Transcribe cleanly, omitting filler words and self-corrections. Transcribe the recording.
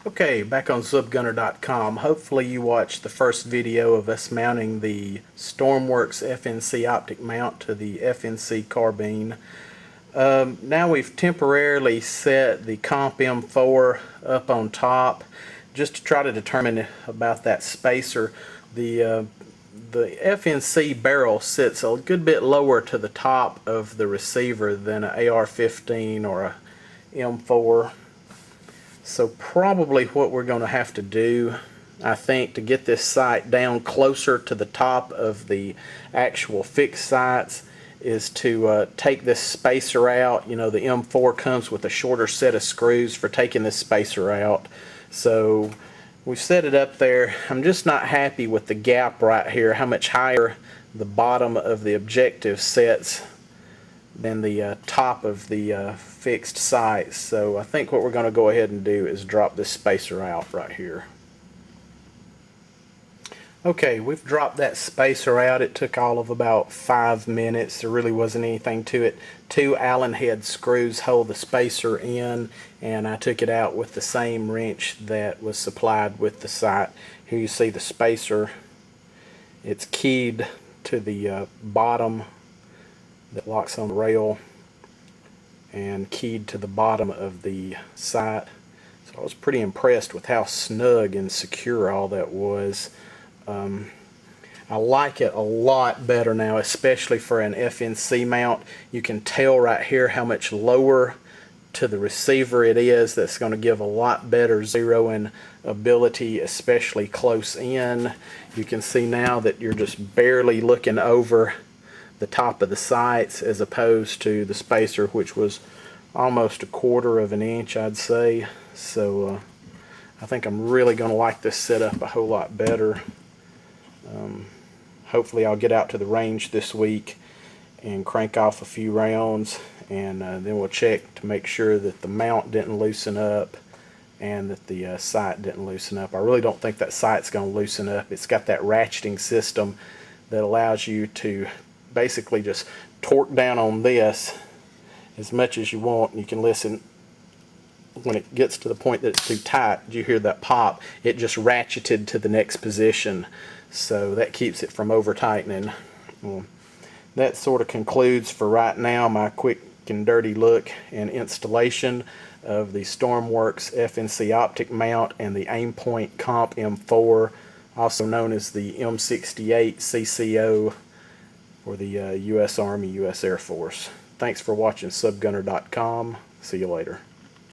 Okay, back on subgunner.com. Hopefully you watched the first video of us mounting the Stormwerkz FNC optic mount to the FNC carbine. Now we've temporarily set the CompM4 up on top just to try to determine about that spacer. The FNC barrel sits a good bit lower to the top of the receiver than an AR-15 or a M4. So probably what we're going to have to do, I think, to get this sight down closer to the top of the actual fixed sights is to take this spacer out. You know, the M4 comes with a shorter set of screws for taking this spacer out. So we've set it up there. I'm just not happy with the gap right here, how much higher the bottom of the objective sets than the top of the fixed sights. So I think what we're going to go ahead and do is drop this spacer out right here. Okay, we've dropped that spacer out. It took all of about 5 minutes. There really wasn't anything to it. 2 Allen head screws hold the spacer in, and I took it out with the same wrench that was supplied with the sight. Here you see the spacer. It's keyed to the bottom that locks on the rail and keyed to the bottom of the sight. So I was pretty impressed with how snug and secure all that was. I like it a lot better now, especially for an FNC mount. You can tell right here how much lower to the receiver it is. That's going to give a lot better zeroing ability, especially close in. You can see now that you're just barely looking over the top of the sights as opposed to the spacer, which was almost 1/4 of an inch, I'd say. So I think I'm really going to like this setup a whole lot better. Hopefully I'll get out to the range this week and crank off a few rounds, and then we'll check to make sure that the mount didn't loosen up and that the sight didn't loosen up. I really don't think that sight's going to loosen up. It's got that ratcheting system that allows you to basically just torque down on this as much as you want. You can listen when it gets to the point that it's too tight. You hear that pop, it just ratcheted to the next position, so that keeps it from over tightening. Well, that sort of concludes for right now my quick and dirty look and installation of the Stormwerkz FNC optic mount and the Aimpoint CompM4, also known as the M68 CCO for the U.S. Army, U.S. Air Force. Thanks for watching subgunner.com. See you later.